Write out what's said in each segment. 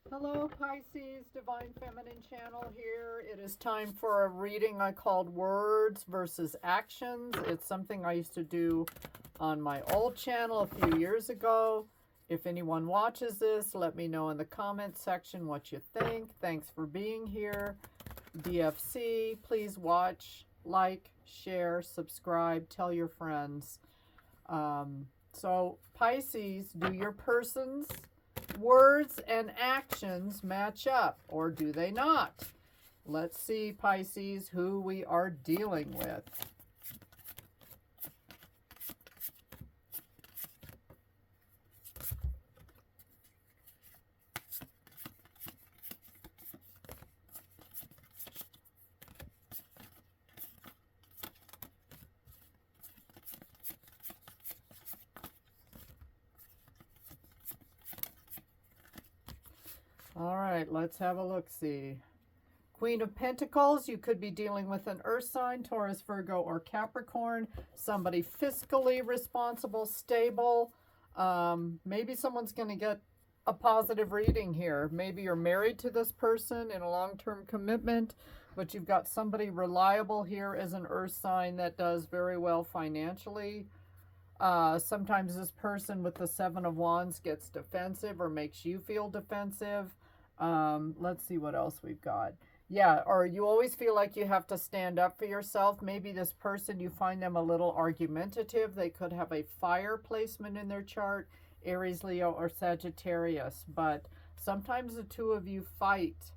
Hello Pisces, Divine Feminine channel here. It is time for a reading I called Words versus Actions. It's something I used to do on my old channel a few years ago. If anyone watches this, let me know in the comments section what you think. Thanks for being here. DFC, please watch, like, share, subscribe, tell your friends. So Pisces, do your person's words and actions match up, or do they not? Let's see, Pisces, who we are dealing with. All right, let's have a look-see. Queen of Pentacles, you could be dealing with an earth sign, Taurus, Virgo, or Capricorn. Somebody fiscally responsible, stable. Maybe someone's going to get a positive reading here. Maybe you're married to this person in a long-term commitment, but you've got somebody reliable here as an earth sign that does very well financially. Sometimes this person with the Seven of Wands gets defensive or makes you feel defensive. Let's see what else we've got. Yeah, or you always feel like you have to stand up for yourself. Maybe this person, you find them a little argumentative. They could have a fire placement in their chart, Aries, Leo, or Sagittarius. But sometimes the two of you fight.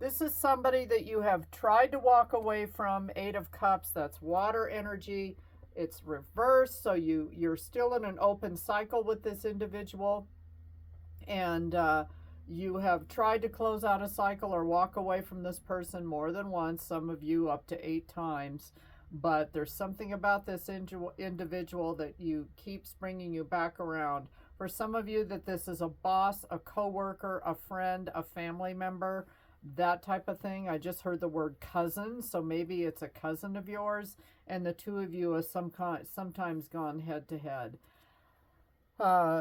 This is somebody that you have tried to walk away from, Eight of Cups. That's water energy. It's reversed, so you're still in an open cycle with this individual. And you have tried to close out a cycle or walk away from this person more than once, some of you up to 8 times. But there's something about this individual that keeps bringing you back around. For some of you, that this is a boss, a coworker, a friend, a family member, that type of thing. I just heard the word cousin, so maybe it's a cousin of yours, and the two of you have sometimes gone head to head.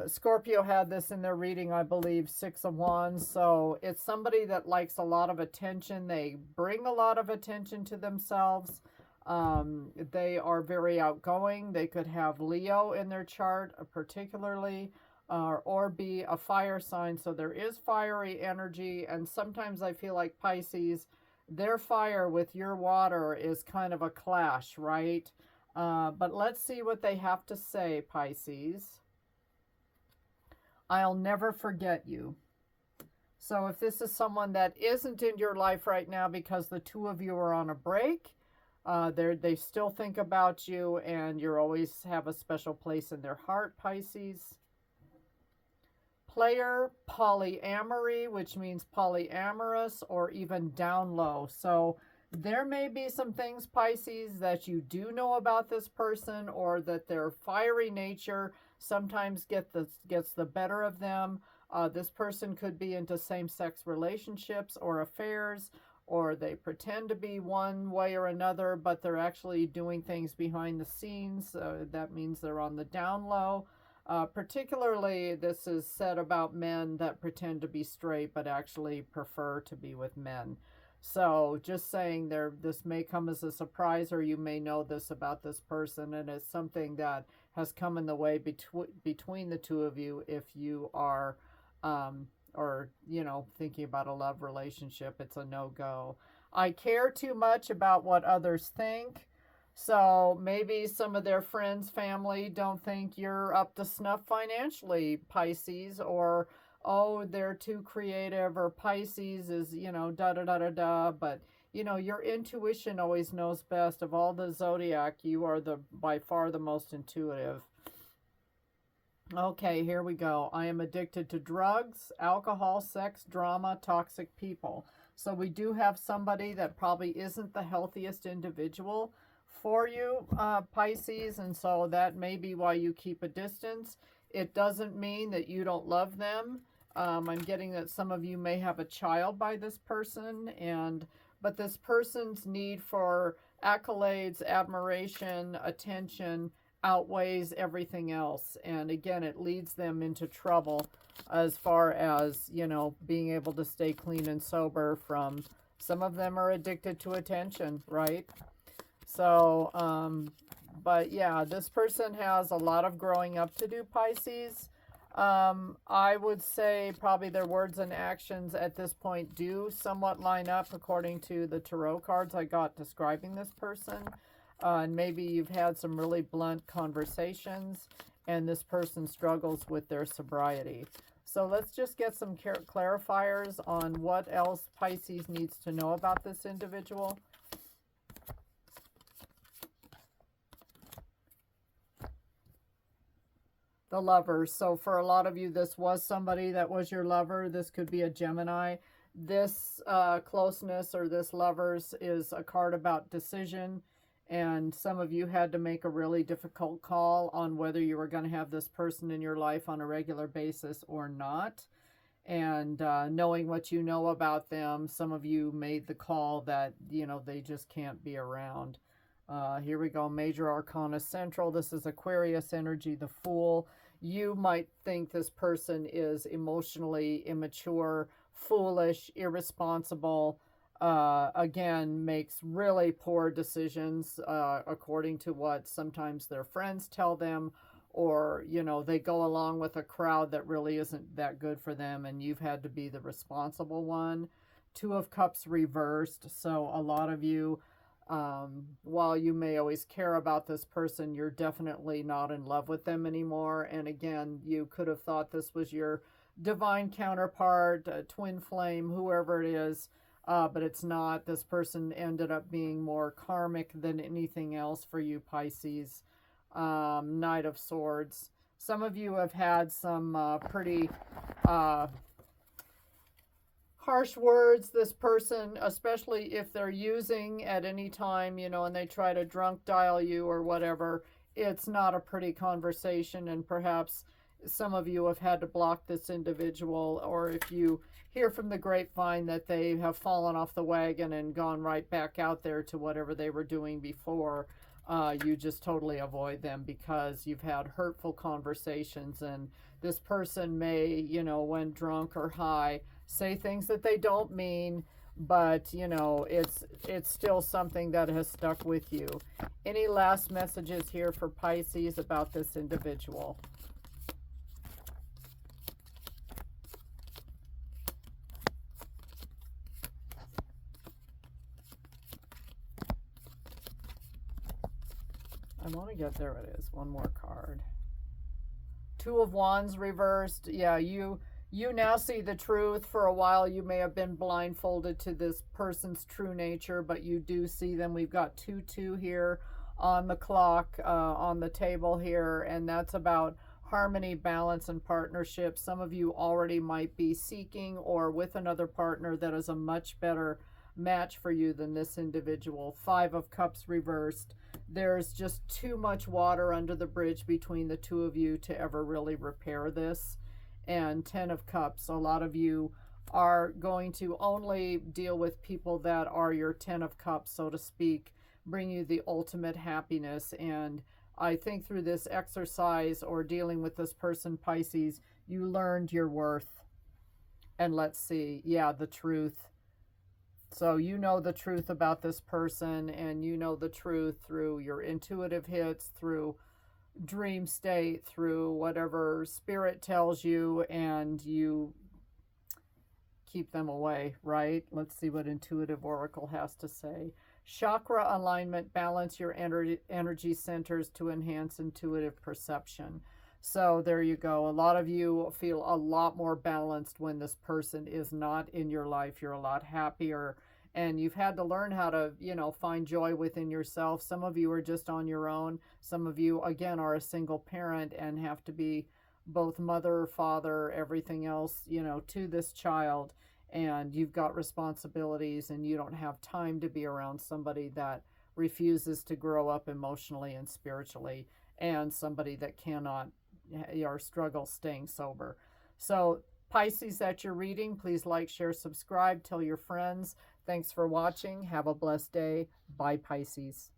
Scorpio had this in their reading, I believe, Six of Wands. So it's somebody that likes a lot of attention. They bring a lot of attention to themselves. They are very outgoing. They could have Leo in their chart, particularly, or be a fire sign. So there is fiery energy. And sometimes I feel like Pisces, their fire with your water is kind of a clash, right? But let's see what they have to say, Pisces. I'll never forget you. So if this is someone that isn't in your life right now because the two of you are on a break, they still think about you, and you always have a special place in their heart, Pisces. Player, polyamory, which means polyamorous or even down low. So there may be some things, Pisces, that you do know about this person, or that their fiery nature sometimes gets the better of them. This person could be into same-sex relationships or affairs, or they pretend to be one way or another, but they're actually doing things behind the scenes. That means they're on the down low. Particularly, this is said about men that pretend to be straight but actually prefer to be with men. So just saying, this may come as a surprise, or you may know this about this person, and it's something that has come in the way between the two of you if you are, thinking about a love relationship. It's a no-go. I care too much about what others think. So maybe some of their friends, family don't think you're up to snuff financially, Pisces, or oh, they're too creative, or Pisces is, da-da-da-da-da. But, your intuition always knows best. Of all the zodiac, you are by far the most intuitive. Okay, here we go. I am addicted to drugs, alcohol, sex, drama, toxic people. So we do have somebody that probably isn't the healthiest individual for you, Pisces, and so that may be why you keep a distance. It doesn't mean that you don't love them. I'm getting that some of you may have a child by this person, but this person's need for accolades, admiration, attention outweighs everything else. And again, it leads them into trouble as far as, you know, being able to stay clean and sober from, some of them are addicted to attention, right? So, but yeah, this person has a lot of growing up to do, Pisces. I would say probably their words and actions at this point do somewhat line up according to the tarot cards I got describing this person. And maybe you've had some really blunt conversations and this person struggles with their sobriety. So let's just get some clarifiers on what else Pisces needs to know about this individual. The Lovers. So for a lot of you, this was somebody that was your lover. This could be a Gemini. This closeness or this Lovers is a card about decision. And some of you had to make a really difficult call on whether you were going to have this person in your life on a regular basis or not. And knowing what you know about them, some of you made the call that, you know, they just can't be around. Here we go. Major Arcana Central. This is Aquarius energy, the Fool. You might think this person is emotionally immature, foolish, irresponsible, again, makes really poor decisions according to what sometimes their friends tell them, or, you know, they go along with a crowd that really isn't that good for them, and you've had to be the responsible one. Two of Cups reversed. So a lot of you, while you may always care about this person, you're definitely not in love with them anymore. And again, you could have thought this was your divine counterpart, twin flame, whoever it is, but it's not. This person ended up being more karmic than anything else for you, Pisces. Knight of Swords. Some of you have had some pretty harsh words. This person, especially if they're using at any time, you know, and they try to drunk dial you or whatever, it's not a pretty conversation. And perhaps some of you have had to block this individual, or if you hear from the grapevine that they have fallen off the wagon and gone right back out there to whatever they were doing before, you just totally avoid them because you've had hurtful conversations. And this person may, you know, when drunk or high, say things that they don't mean, but, you know, it's still something that has stuck with you. Any last messages here for Pisces about this individual? I want to get, there it is, one more card. Two of Wands reversed. Yeah, you now see the truth. For a while you may have been blindfolded to this person's true nature, but you do see them. We've got 2-2 here on the clock, on the table here, and that's about harmony, balance, and partnership. Some of you already might be seeking or with another partner that is a much better match for you than this individual. 5 of Cups reversed. There's just too much water under the bridge between the two of you to ever really repair this. And 10 of Cups, a lot of you are going to only deal with people that are your 10 of Cups, so to speak, bring you the ultimate happiness. And I think through this exercise or dealing with this person, Pisces, you learned your worth. And let's see, yeah, the truth. So you know the truth about this person, and you know the truth through your intuitive hits, through dream state, through whatever spirit tells you, and you keep them away, right? Let's see what Intuitive Oracle has to say. Chakra alignment, balance your energy centers to enhance intuitive perception. So there you go. A lot of you feel a lot more balanced when this person is not in your life. You're a lot happier, and you've had to learn how to, you know, find joy within yourself. Some of you are just on your own. Some of you, again, are a single parent and have to be both mother, father, everything else, you know, to this child. And you've got responsibilities, and you don't have time to be around somebody that refuses to grow up emotionally and spiritually, and somebody that cannot or struggle staying sober. So Pisces, that's your reading. Please like, share, subscribe, tell your friends. Thanks for watching. Have a blessed day. Bye, Pisces.